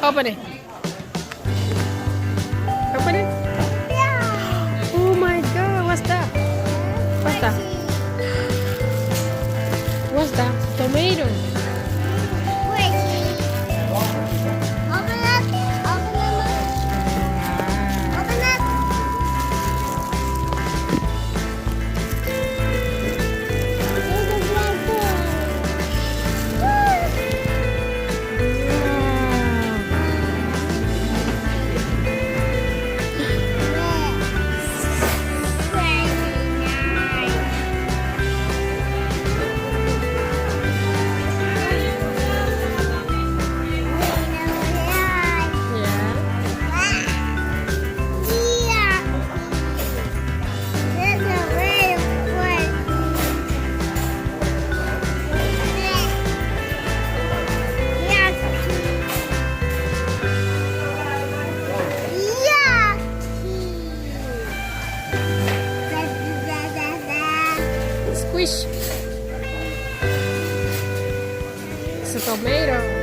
Open it. Open it. Oh my God, what's that? What's that? What's that? Tomato. Squish. It's a tomato.